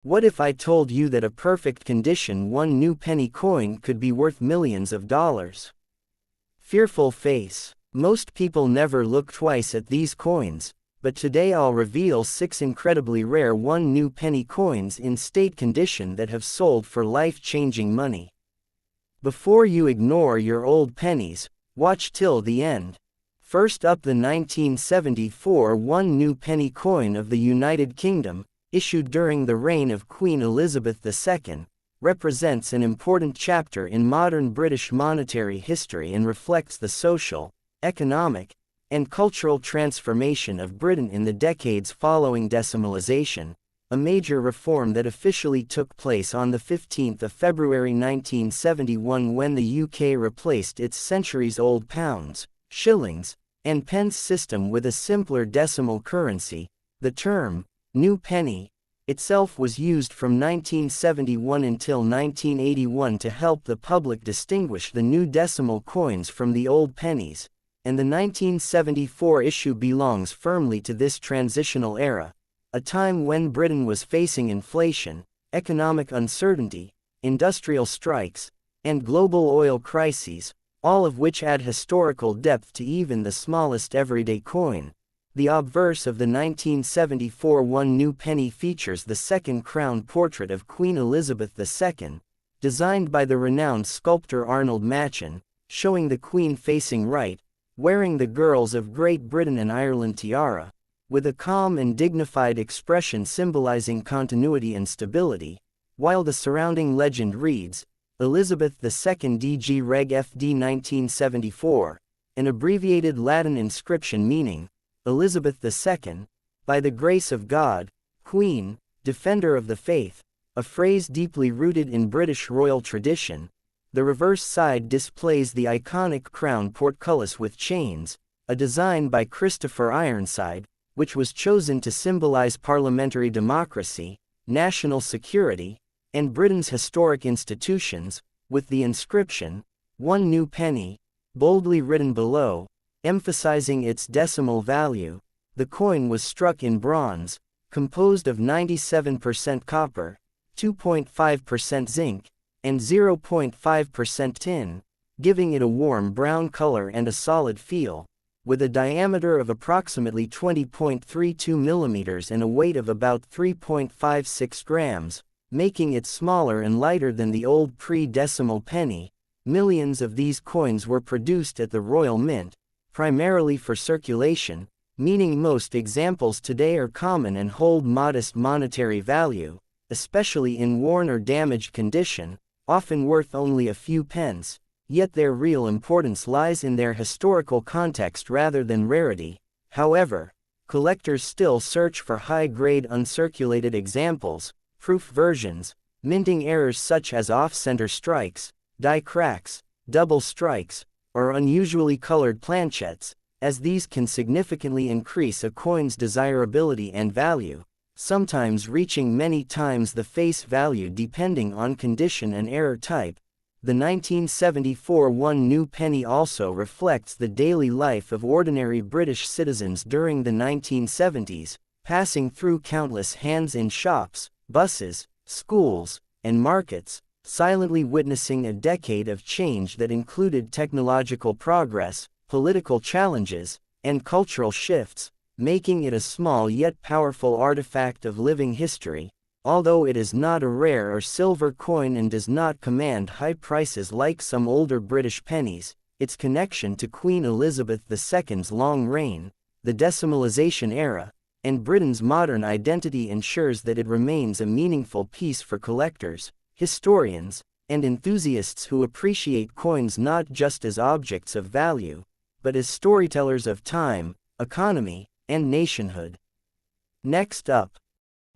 What if I told you that a perfect condition one new penny coin could be worth millions of dollars? Fearful face. Most people never look twice at these coins, but today I'll reveal 6 incredibly rare one new penny coins in state condition that have sold for life-changing money. Before you ignore your old pennies, watch till the end. First up, the 1974 one new penny coin of the United Kingdom, issued during the reign of Queen Elizabeth II, represents an important chapter in modern British monetary history and reflects the social, economic, and cultural transformation of Britain in the decades following decimalisation, a major reform that officially took place on the 15th of February 1971 when the UK replaced its centuries-old pounds, shillings, and pence system with a simpler decimal currency. The term, new penny, itself was used from 1971 until 1981 to help the public distinguish the new decimal coins from the old pennies, and the 1974 issue belongs firmly to this transitional era, a time when Britain was facing inflation, economic uncertainty, industrial strikes, and global oil crises, all of which add historical depth to even the smallest everyday coin. The obverse of the 1974 one new penny features the second crown portrait of Queen Elizabeth II, designed by the renowned sculptor Arnold Machen, showing the Queen facing right, wearing the Girls of Great Britain and Ireland tiara, with a calm and dignified expression symbolizing continuity and stability, while the surrounding legend reads, Elizabeth II DG Reg FD 1974, an abbreviated Latin inscription meaning, Elizabeth II, by the grace of God, Queen, Defender of the Faith, a phrase deeply rooted in British royal tradition. The reverse side displays the iconic crown portcullis with chains, a design by Christopher Ironside, which was chosen to symbolize parliamentary democracy, national security, and Britain's historic institutions, with the inscription, One New Penny, boldly written below, emphasizing its decimal value. The coin was struck in bronze, composed of 97% copper, 2.5% zinc, and 0.5% tin, giving it a warm brown color and a solid feel, with a diameter of approximately 20.32 millimeters and a weight of about 3.56 grams, making it smaller and lighter than the old pre-decimal penny. Millions of these coins were produced at the Royal Mint, primarily for circulation, meaning most examples today are common and hold modest monetary value, especially in worn or damaged condition, often worth only a few pence, yet their real importance lies in their historical context rather than rarity. However, collectors still search for high-grade uncirculated examples, proof versions, minting errors such as off-center strikes, die cracks, double strikes, or unusually colored planchettes, as these can significantly increase a coin's desirability and value, sometimes reaching many times the face value depending on condition and error type. The 1974 one new penny also reflects the daily life of ordinary British citizens during the 1970s, passing through countless hands in shops, buses, schools, and markets, silently witnessing a decade of change that included technological progress, political challenges, and cultural shifts, making it a small yet powerful artifact of living history. Although it is not a rare or silver coin and does not command high prices like some older British pennies, its connection to Queen Elizabeth II's long reign, the decimalisation era, and Britain's modern identity ensures that it remains a meaningful piece for collectors, historians, and enthusiasts who appreciate coins not just as objects of value, but as storytellers of time, economy, and nationhood. Next up,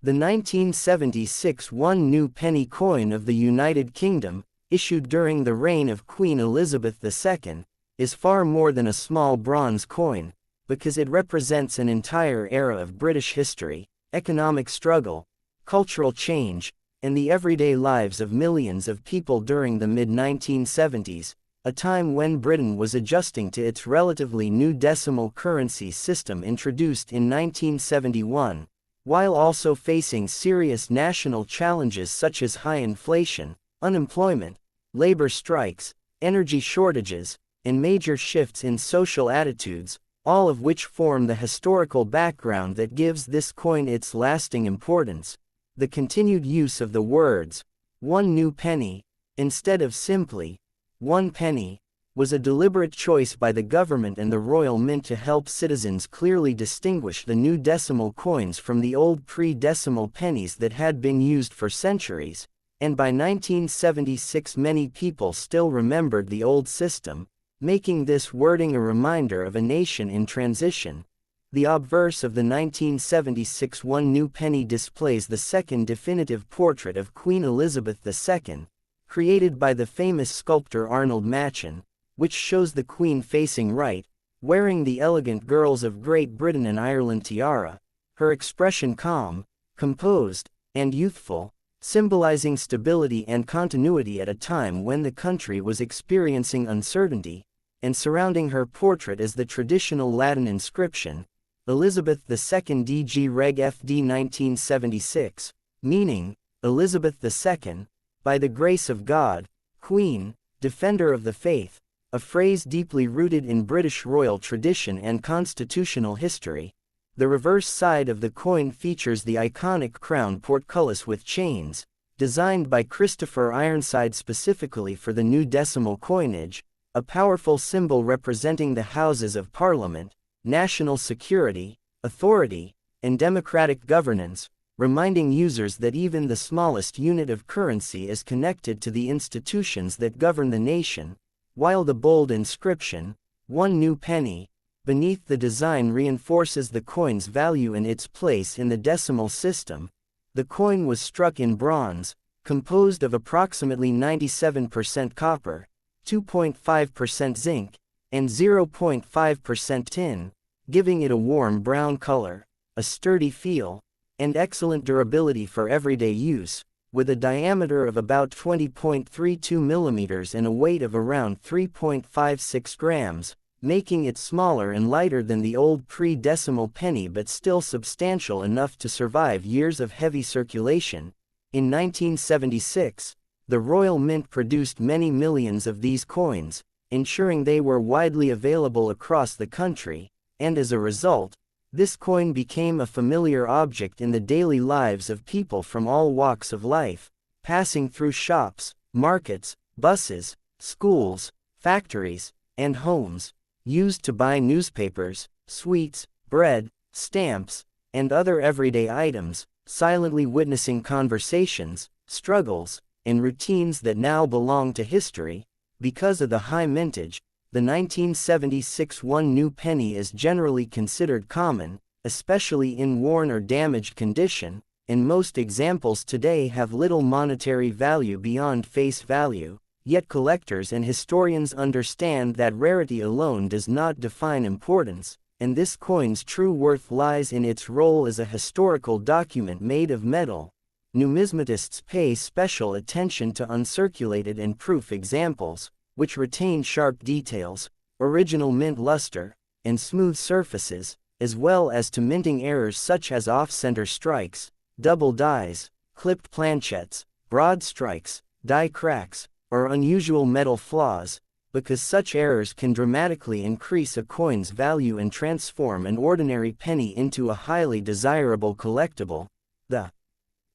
the 1976 one new penny coin of the United Kingdom, issued during the reign of Queen Elizabeth II, is far more than a small bronze coin, because it represents an entire era of British history, economic struggle, cultural change, and the everyday lives of millions of people during the mid-1970s, a time when Britain was adjusting to its relatively new decimal currency system introduced in 1971. while also facing serious national challenges such as high inflation, unemployment, labor strikes, energy shortages, and major shifts in social attitudes, all of which form the historical background that gives this coin its lasting importance. The continued use of the words, "one new penny," instead of simply, "one penny," was a deliberate choice by the government and the Royal Mint to help citizens clearly distinguish the new decimal coins from the old pre-decimal pennies that had been used for centuries, and by 1976 many people still remembered the old system, making this wording a reminder of a nation in transition. The obverse of the 1976 one new penny displays the second definitive portrait of Queen Elizabeth II, created by the famous sculptor Arnold Machen, which shows the Queen facing right, wearing the elegant Girls of Great Britain and Ireland tiara, her expression calm, composed, and youthful, symbolizing stability and continuity at a time when the country was experiencing uncertainty, and surrounding her portrait is the traditional Latin inscription, Elizabeth II DG Reg FD 1976, meaning, Elizabeth II, by the grace of God, Queen, Defender of the Faith, a phrase deeply rooted in British royal tradition and constitutional history. The reverse side of the coin features the iconic crown portcullis with chains, designed by Christopher Ironside specifically for the new decimal coinage, a powerful symbol representing the Houses of Parliament, national security, authority, and democratic governance, reminding users that even the smallest unit of currency is connected to the institutions that govern the nation, while the bold inscription, "one new penny," beneath the design reinforces the coin's value and its place in the decimal system. The coin was struck in bronze, composed of approximately 97% copper, 2.5% zinc, and 0.5% tin, giving it a warm brown color, a sturdy feel, and excellent durability for everyday use, with a diameter of about 20.32 millimeters and a weight of around 3.56 grams, making it smaller and lighter than the old pre-decimal penny but still substantial enough to survive years of heavy circulation. In 1976, the Royal Mint produced many millions of these coins, ensuring they were widely available across the country, and as a result, this coin became a familiar object in the daily lives of people from all walks of life, passing through shops, markets, buses, schools, factories, and homes, used to buy newspapers, sweets, bread, stamps, and other everyday items, silently witnessing conversations, struggles, and routines that now belong to history. Because of the high mintage, the 1976 one new penny is generally considered common, especially in worn or damaged condition, and most examples today have little monetary value beyond face value, yet collectors and historians understand that rarity alone does not define importance, and this coin's true worth lies in its role as a historical document made of metal. Numismatists pay special attention to uncirculated and proof examples, which retain sharp details, original mint luster, and smooth surfaces, as well as to minting errors such as off-center strikes, double dies, clipped planchettes, broad strikes, die cracks, or unusual metal flaws, because such errors can dramatically increase a coin's value and transform an ordinary penny into a highly desirable collectible. The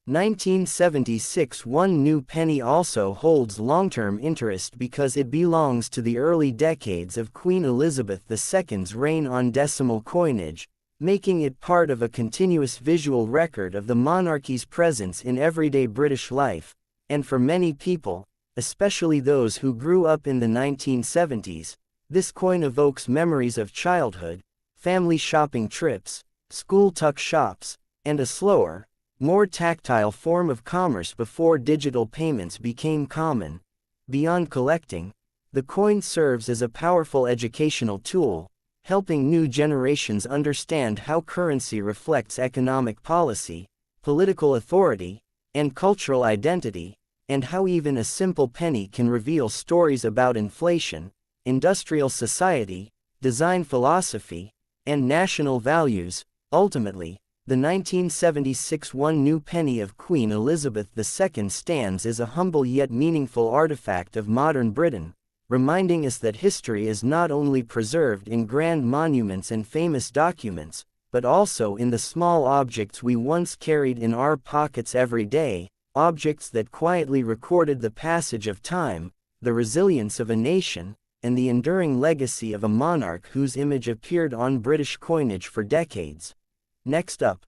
1976 one new penny also holds long-term interest because it belongs to the early decades of Queen Elizabeth II's reign on decimal coinage, making it part of a continuous visual record of the monarchy's presence in everyday British life, and for many people, especially those who grew up in the 1970s, this coin evokes memories of childhood, family shopping trips, school tuck shops, and a slower, more tactile form of commerce before digital payments became common. Beyond collecting, the coin serves as a powerful educational tool, helping new generations understand how currency reflects economic policy, political authority, and cultural identity, and how even a simple penny can reveal stories about inflation, industrial society, design philosophy, and national values. Ultimately, The 1976 one new penny of Queen Elizabeth II stands as a humble yet meaningful artifact of modern Britain, reminding us that history is not only preserved in grand monuments and famous documents, but also in the small objects we once carried in our pockets every day, objects that quietly recorded the passage of time, the resilience of a nation, and the enduring legacy of a monarch whose image appeared on British coinage for decades. Next up,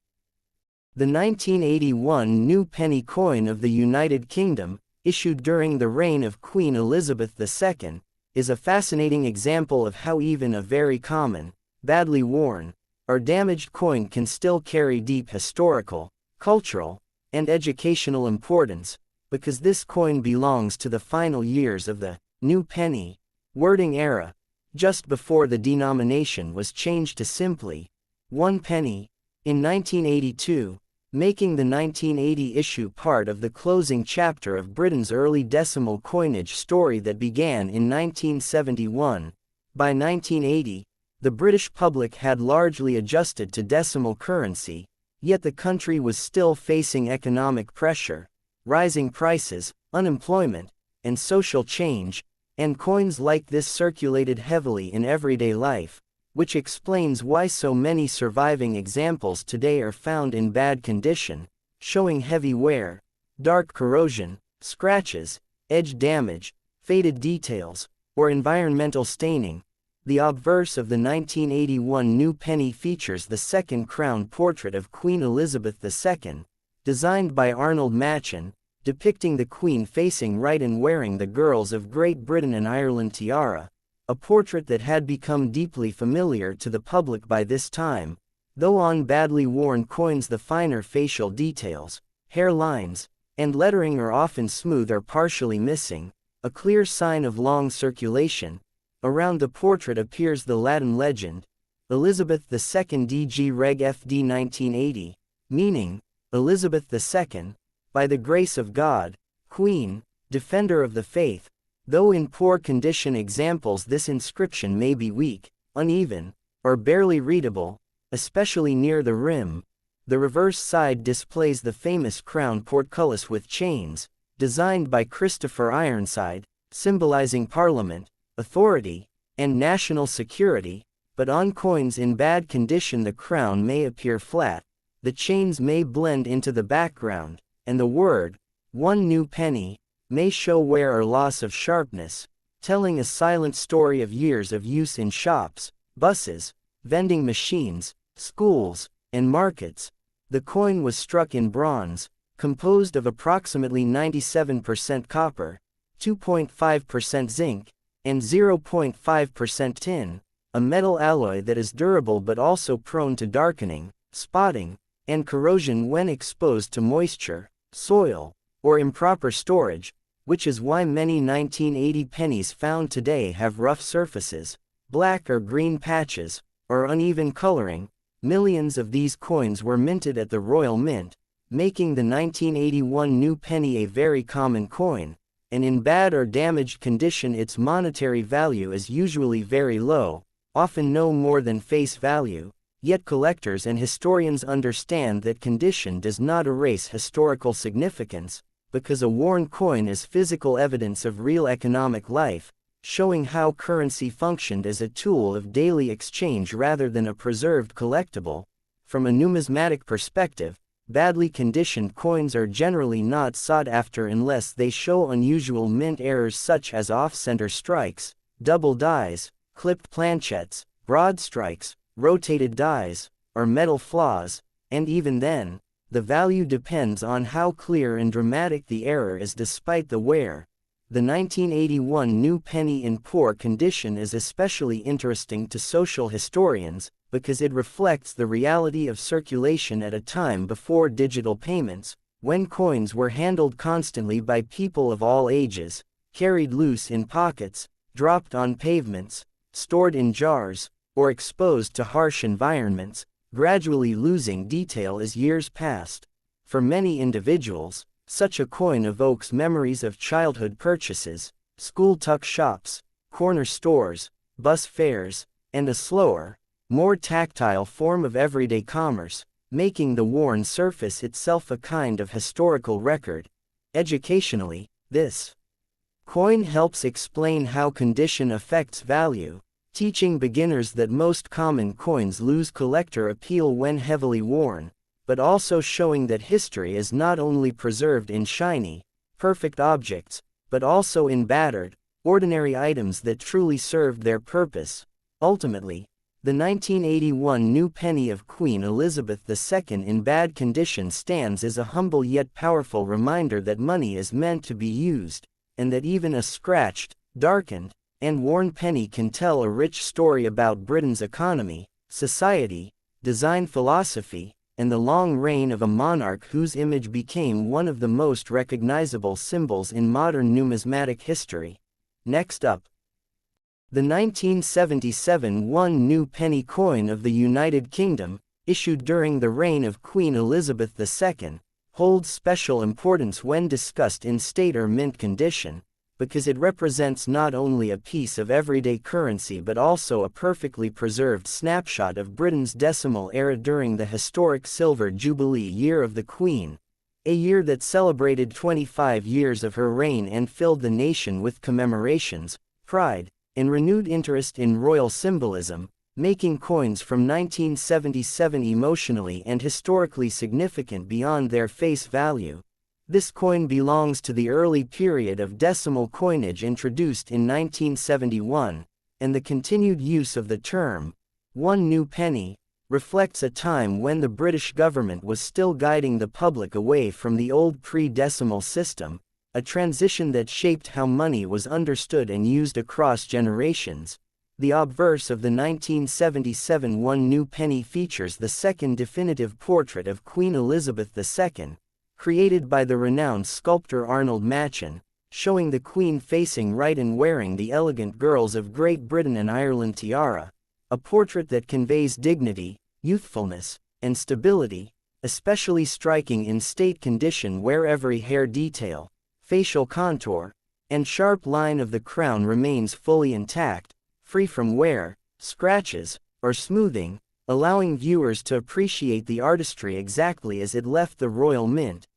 the 1981 new penny coin of the United Kingdom, issued during the reign of Queen Elizabeth II, is a fascinating example of how even a very common, badly worn, or damaged coin can still carry deep historical, cultural, and educational importance, because this coin belongs to the final years of the new penny wording era, just before the denomination was changed to simply 1 penny in 1982, making the 1980 issue part of the closing chapter of Britain's early decimal coinage story that began in 1971. By 1980, the British public had largely adjusted to decimal currency, yet the country was still facing economic pressure, rising prices, unemployment, and social change, and coins like this circulated heavily in everyday life, which explains why so many surviving examples today are found in bad condition, showing heavy wear, dark corrosion, scratches, edge damage, faded details, or environmental staining. The obverse of the 1981 new penny features the second crown portrait of Queen Elizabeth II, designed by Arnold Machen, depicting the Queen facing right and wearing the Girls of Great Britain and Ireland tiara, a portrait that had become deeply familiar to the public by this time, though on badly worn coins the finer facial details, hair lines, and lettering are often smooth or partially missing, a clear sign of long circulation. Around the portrait appears the Latin legend, Elizabeth II DG Reg FD 1980, meaning, Elizabeth II, by the grace of God, Queen, Defender of the Faith. Though in poor condition examples this inscription may be weak, uneven, or barely readable, especially near the rim. The reverse side displays the famous crown portcullis with chains, designed by Christopher Ironside, symbolizing Parliament, authority, and national security, but on coins in bad condition the crown may appear flat, the chains may blend into the background, and the word, 1 new penny, may show wear or loss of sharpness, telling a silent story of years of use in shops, buses, vending machines, schools, and markets. The coin was struck in bronze, composed of approximately 97% copper, 2.5% zinc, and 0.5% tin, a metal alloy that is durable but also prone to darkening, spotting, and corrosion when exposed to moisture, soil, or improper storage, which is why many 1980 pennies found today have rough surfaces, black or green patches, or uneven coloring. Millions of these coins were minted at the Royal Mint, making the 1981 new penny a very common coin, and in bad or damaged condition its monetary value is usually very low, often no more than face value. Yet collectors and historians understand that condition does not erase historical significance, because a worn coin is physical evidence of real economic life, showing how currency functioned as a tool of daily exchange rather than a preserved collectible. From a numismatic perspective, badly conditioned coins are generally not sought after unless they show unusual mint errors such as off-center strikes, double dies, clipped planchettes, broad strikes, rotated dies, or metal flaws, and even then, the value depends on how clear and dramatic the error is despite the wear. The 1981 new penny in poor condition is especially interesting to social historians, because it reflects the reality of circulation at a time before digital payments, when coins were handled constantly by people of all ages, carried loose in pockets, dropped on pavements, stored in jars, or exposed to harsh environments, gradually losing detail as years passed. For many individuals, such a coin evokes memories of childhood purchases, school tuck shops, corner stores, bus fares, and a slower, more tactile form of everyday commerce, making the worn surface itself a kind of historical record. Educationally, this coin helps explain how condition affects value, teaching beginners that most common coins lose collector appeal when heavily worn, but also showing that history is not only preserved in shiny, perfect objects, but also in battered, ordinary items that truly served their purpose. Ultimately, the 1981 new penny of Queen Elizabeth II in bad condition stands as a humble yet powerful reminder that money is meant to be used, and that even a scratched, darkened, and worn penny can tell a rich story about Britain's economy, society, design philosophy, and the long reign of a monarch whose image became one of the most recognizable symbols in modern numismatic history. Next up, the 1977 one new penny coin of the United Kingdom, issued during the reign of Queen Elizabeth II, holds special importance when discussed in state or mint condition, because it represents not only a piece of everyday currency but also a perfectly preserved snapshot of Britain's decimal era during the historic Silver Jubilee year of the Queen, a year that celebrated 25 years of her reign and filled the nation with commemorations, pride, and renewed interest in royal symbolism, making coins from 1977 emotionally and historically significant beyond their face value. This coin belongs to the early period of decimal coinage introduced in 1971, and the continued use of the term, one new penny, reflects a time when the British government was still guiding the public away from the old pre-decimal system, a transition that shaped how money was understood and used across generations. The obverse of the 1977 one new penny features the second definitive portrait of Queen Elizabeth II, created by the renowned sculptor Arnold Machen, showing the Queen facing right and wearing the elegant girls of Great Britain and Ireland tiara, a portrait that conveys dignity, youthfulness, and stability, especially striking in state condition where every hair detail, facial contour, and sharp line of the crown remains fully intact, free from wear, scratches, or smoothing, allowing viewers to appreciate the artistry exactly as it left the royal mint.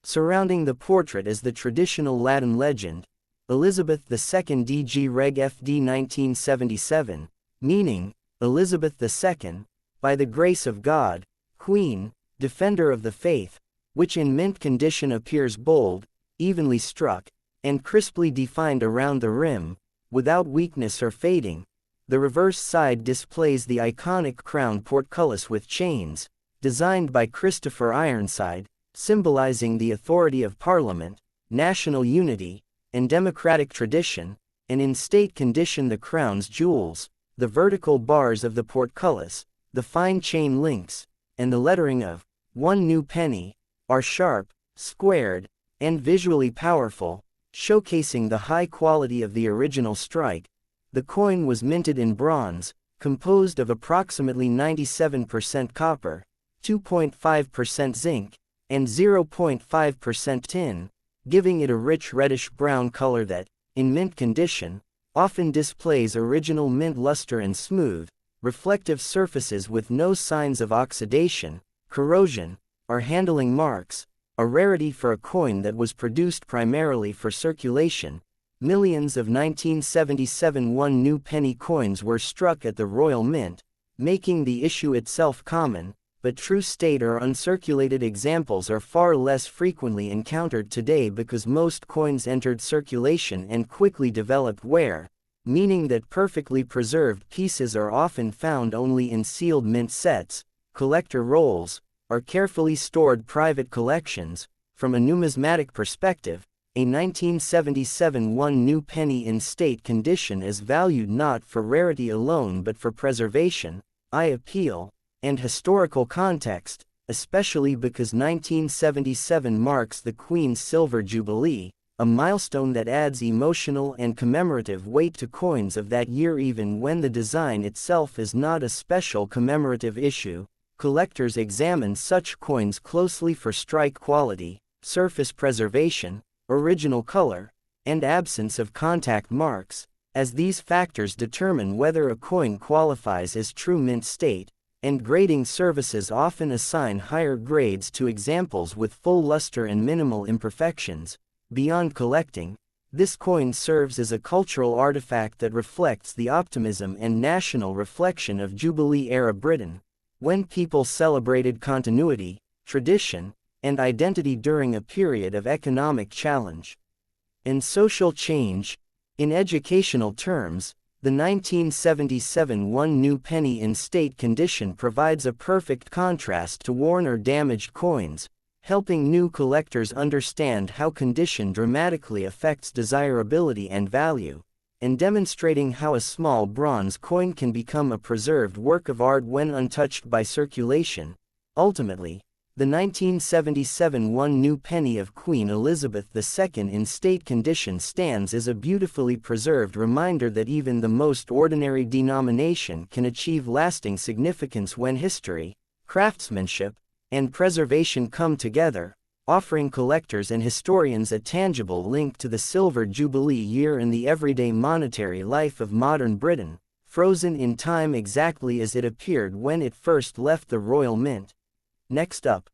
Surrounding the portrait is the traditional Latin legend, Elizabeth II DG Reg FD 1977, meaning, Elizabeth II, by the grace of God, Queen, Defender of the Faith, which in mint condition appears bold, evenly struck, and crisply defined around the rim, without weakness or fading. The reverse side displays the iconic crown portcullis with chains, designed by Christopher Ironside, symbolizing the authority of Parliament, national unity, and democratic tradition, and in state condition the crown's jewels, the vertical bars of the portcullis, the fine chain links, and the lettering of one new penny, are sharp, squared, and visually powerful, showcasing the high quality of the original strike. The coin was minted in bronze, composed of approximately 97% copper, 2.5% zinc, and 0.5% tin, giving it a rich reddish-brown color that, in mint condition, often displays original mint luster and smooth, reflective surfaces with no signs of oxidation, corrosion, or handling marks, a rarity for a coin that was produced primarily for circulation. Millions of 1977 one new penny coins were struck at the Royal Mint, making the issue itself common, but true state or uncirculated examples are far less frequently encountered today because most coins entered circulation and quickly developed wear, meaning that perfectly preserved pieces are often found only in sealed mint sets, collector rolls, or carefully stored private collections. From a numismatic perspective, a 1977 one new penny in state condition is valued not for rarity alone but for preservation, eye appeal, and historical context, especially because 1977 marks the Queen's Silver Jubilee, a milestone that adds emotional and commemorative weight to coins of that year even when the design itself is not a special commemorative issue. Collectors examine such coins closely for strike quality, surface preservation, original color, and absence of contact marks, as these factors determine whether a coin qualifies as true mint state. and grading services often assign higher grades to examples with full luster and minimal imperfections. Beyond collecting, this coin serves as a cultural artifact that reflects the optimism and national reflection of Jubilee-era Britain, when people celebrated continuity, tradition, and identity during a period of economic challenge and social change. In educational terms, the 1977 one new penny in state condition provides a perfect contrast to worn or damaged coins, helping new collectors understand how condition dramatically affects desirability and value, and demonstrating how a small bronze coin can become a preserved work of art when untouched by circulation. Ultimately, the 1977 one new penny of Queen Elizabeth II in state condition stands as a beautifully preserved reminder that even the most ordinary denomination can achieve lasting significance when history, craftsmanship, and preservation come together, offering collectors and historians a tangible link to the Silver Jubilee year in the everyday monetary life of modern Britain, frozen in time exactly as it appeared when it first left the Royal Mint. Next up,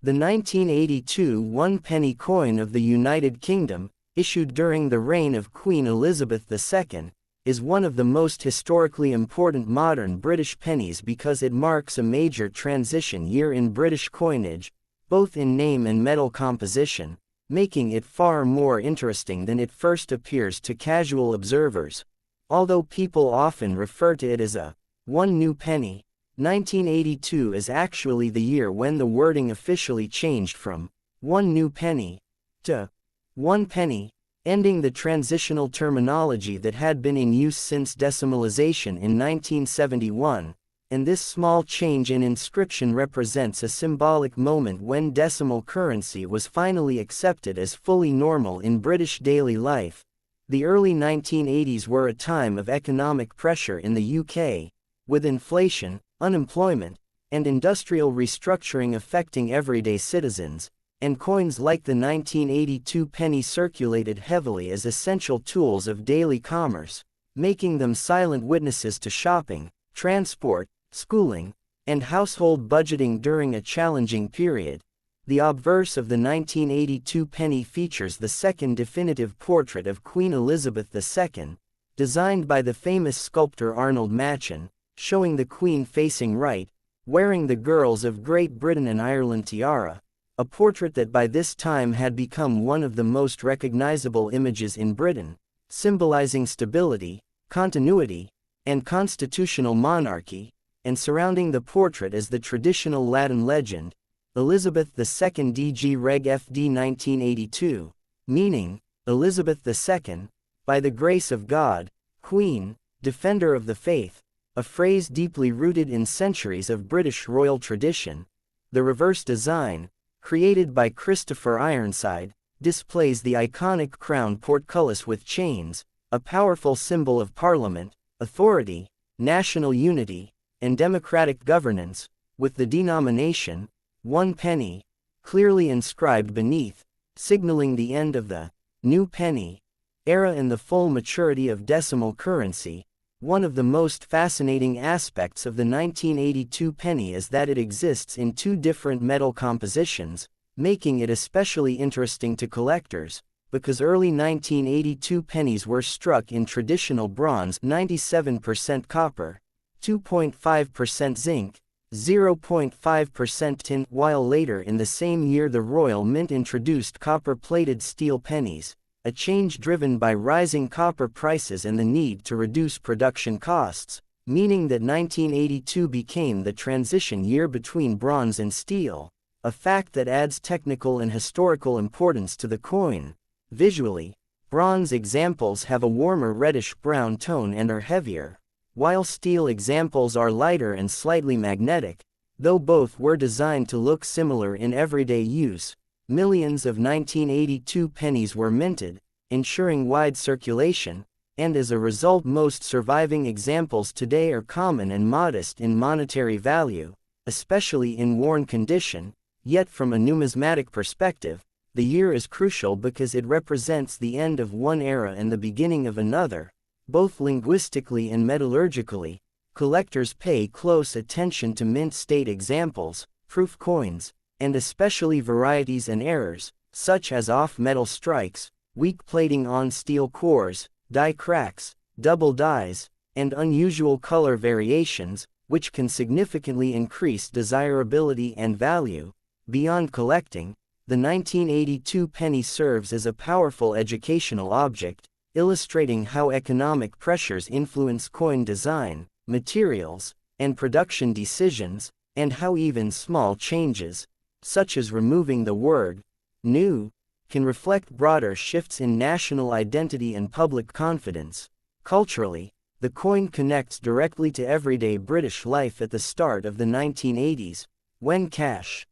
the 1982 one-penny coin of the United Kingdom, issued during the reign of Queen Elizabeth II, is one of the most historically important modern British pennies because it marks a major transition year in British coinage, both in name and metal composition, making it far more interesting than it first appears to casual observers. Although people often refer to it as a one new penny, 1982 is actually the year when the wording officially changed from one new penny to one penny, ending the transitional terminology that had been in use since decimalization in 1971, and this small change in inscription represents a symbolic moment when decimal currency was finally accepted as fully normal in British daily life. The early 1980s were a time of economic pressure in the UK, with inflation, unemployment, and industrial restructuring affecting everyday citizens, and coins like the 1982 penny circulated heavily as essential tools of daily commerce, making them silent witnesses to shopping, transport, schooling, and household budgeting during a challenging period. The obverse of the 1982 penny features the second definitive portrait of Queen Elizabeth II, designed by the famous sculptor Arnold Machen, showing the Queen facing right, wearing the Girls of Great Britain and Ireland tiara, a portrait that by this time had become one of the most recognizable images in Britain, symbolizing stability, continuity, and constitutional monarchy, and surrounding the portrait is the traditional Latin legend, Elizabeth II DG Reg FD 1982, meaning, Elizabeth II, by the grace of God, Queen, Defender of the Faith, a phrase deeply rooted in centuries of British royal tradition. The reverse design, created by Christopher Ironside, displays the iconic crown portcullis with chains, a powerful symbol of Parliament, authority, national unity, and democratic governance, with the denomination, one penny, clearly inscribed beneath, signaling the end of the new penny era and the full maturity of decimal currency. One of the most fascinating aspects of the 1982 penny is that it exists in two different metal compositions, making it especially interesting to collectors, because early 1982 pennies were struck in traditional bronze 97% copper, 2.5% zinc, 0.5% tin, while later in the same year the Royal Mint introduced copper-plated steel pennies, a change driven by rising copper prices and the need to reduce production costs, meaning that 1982 became the transition year between bronze and steel, a fact that adds technical and historical importance to the coin. Visually, bronze examples have a warmer reddish-brown tone and are heavier, while steel examples are lighter and slightly magnetic. Though both were designed to look similar in everyday use, millions of 1982 pennies were minted, ensuring wide circulation, and as a result most surviving examples today are common and modest in monetary value, especially in worn condition. Yet from a numismatic perspective, the year is crucial because it represents the end of one era and the beginning of another, both linguistically and metallurgically. collectors pay close attention to mint state examples, proof coins, and especially varieties and errors, such as off-metal strikes, weak plating on steel cores, die cracks, double dies, and unusual color variations, which can significantly increase desirability and value. Beyond collecting, the 1982 penny serves as a powerful educational object, illustrating how economic pressures influence coin design, materials, and production decisions, and how even small changes, such as removing the word new, can reflect broader shifts in national identity and public confidence. Culturally, the coin connects directly to everyday British life at the start of the 1980s, when cash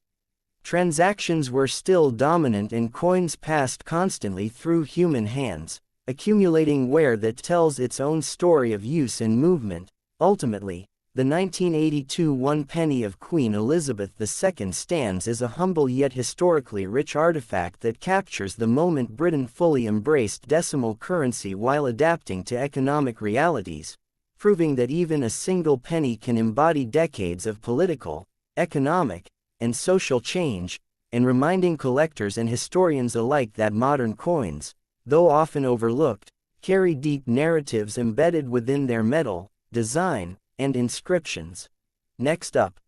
transactions were still dominant and coins passed constantly through human hands, accumulating wear that tells its own story of use and movement. Ultimately, the 1982 one penny of Queen Elizabeth II stands as a humble yet historically rich artifact that captures the moment Britain fully embraced decimal currency while adapting to economic realities, proving that even a single penny can embody decades of political, economic, and social change, and reminding collectors and historians alike that modern coins, though often overlooked, carry deep narratives embedded within their metal, design, and inscriptions. Next up,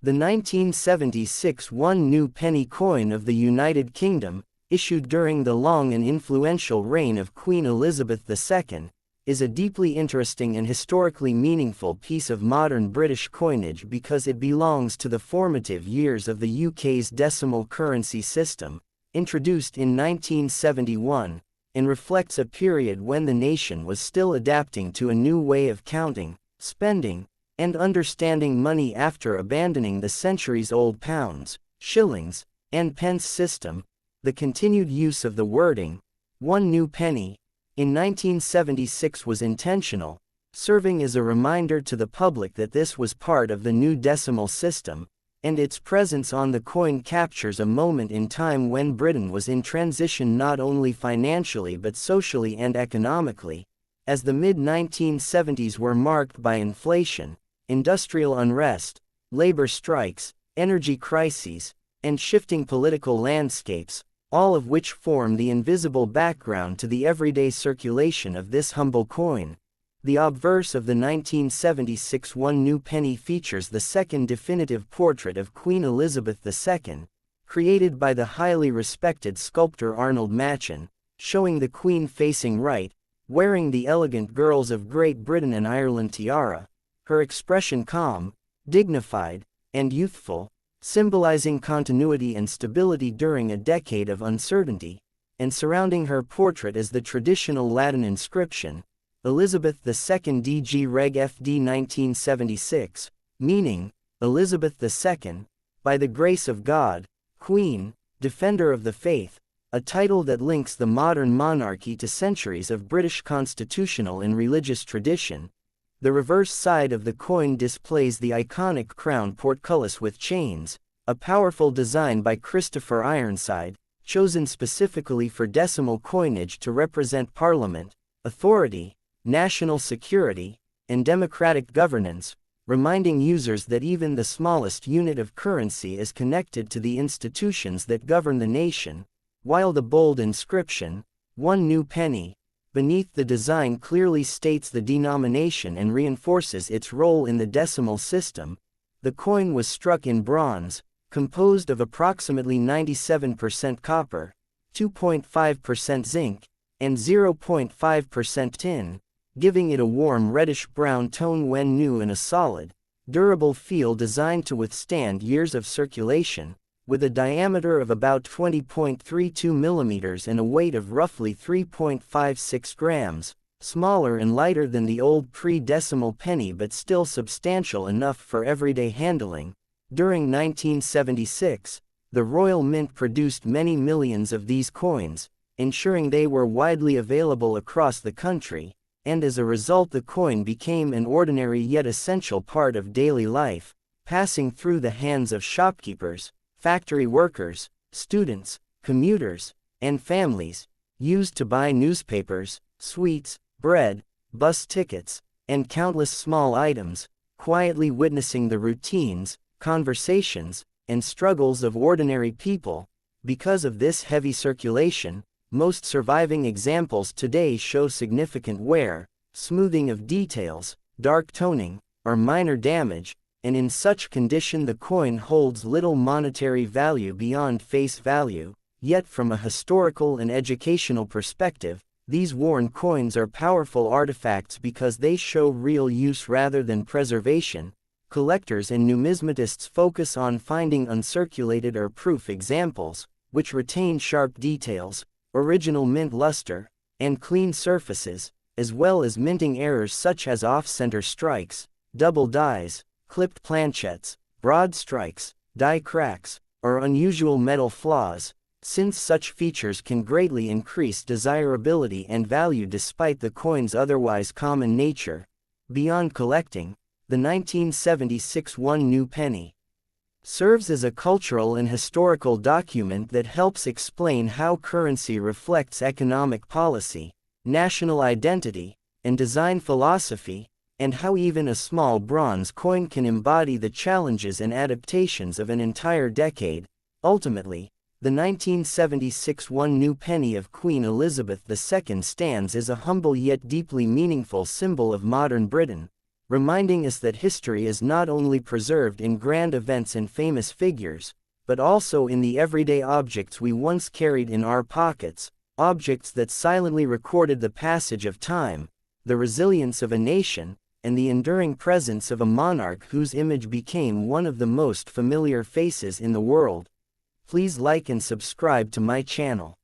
the 1976 one new penny coin of the United Kingdom, issued during the long and influential reign of Queen Elizabeth II, is a deeply interesting and historically meaningful piece of modern British coinage because it belongs to the formative years of the UK's decimal currency system, introduced in 1971, and reflects a period when the nation was still adapting to a new way of counting, spending, and understanding money after abandoning the centuries-old pounds, shillings, and pence system. The continued use of the wording, "one new penny," in 1976 was intentional, serving as a reminder to the public that this was part of the new decimal system, and its presence on the coin captures a moment in time when Britain was in transition not only financially but socially and economically, as the mid-1970s were marked by inflation, industrial unrest, labor strikes, energy crises, and shifting political landscapes, all of which form the invisible background to the everyday circulation of this humble coin. The obverse of the 1976 one new penny features the second definitive portrait of Queen Elizabeth II, created by the highly respected sculptor Arnold Machen, showing the Queen facing right, wearing the elegant Girls of Great Britain and Ireland tiara, her expression calm, dignified, and youthful, symbolizing continuity and stability during a decade of uncertainty, and surrounding her portrait is the traditional Latin inscription, Elizabeth II DG Reg FD 1976, meaning, Elizabeth II, by the grace of God, Queen, Defender of the Faith, a title that links the modern monarchy to centuries of British constitutional and religious tradition. The reverse side of the coin displays the iconic crown portcullis with chains, a powerful design by Christopher Ironside, chosen specifically for decimal coinage to represent Parliament, authority, national security, and democratic governance, reminding users that even the smallest unit of currency is connected to the institutions that govern the nation, while the bold inscription, "one new penny," beneath the design clearly states the denomination and reinforces its role in the decimal system. The coin was struck in bronze, composed of approximately 97% copper, 2.5% zinc, and 0.5% tin, giving it a warm reddish-brown tone when new and a solid, durable feel designed to withstand years of circulation, with a diameter of about 20.32 millimeters and a weight of roughly 3.56 grams, smaller and lighter than the old pre-decimal penny but still substantial enough for everyday handling. During 1976, the Royal Mint produced many millions of these coins, ensuring they were widely available across the country, and as a result the coin became an ordinary yet essential part of daily life, passing through the hands of shopkeepers, factory workers, students, commuters, and families, used to buy newspapers, sweets, bread, bus tickets, and countless small items, quietly witnessing the routines, conversations, and struggles of ordinary people. Because of this heavy circulation, most surviving examples today show significant wear, smoothing of details, dark toning, or minor damage, and in such condition the coin holds little monetary value beyond face value. Yet from a historical and educational perspective, these worn coins are powerful artifacts because they show real use rather than preservation. Collectors and numismatists focus on finding uncirculated or proof examples, which retain sharp details, original mint luster, and clean surfaces, as well as minting errors such as off-center strikes, double dies, clipped planchettes, broad strikes, die cracks, or unusual metal flaws, since such features can greatly increase desirability and value despite the coin's otherwise common nature. Beyond collecting, the 1976 one new penny serves as a cultural and historical document that helps explain how currency reflects economic policy, national identity, and design philosophy, and how even a small bronze coin can embody the challenges and adaptations of an entire decade. Ultimately, the 1976 one new penny of Queen Elizabeth II stands as a humble yet deeply meaningful symbol of modern Britain, reminding us that history is not only preserved in grand events and famous figures, but also in the everyday objects we once carried in our pockets, objects that silently recorded the passage of time, the resilience of a nation, and the enduring presence of a monarch whose image became one of the most familiar faces in the world. Please like and subscribe to my channel.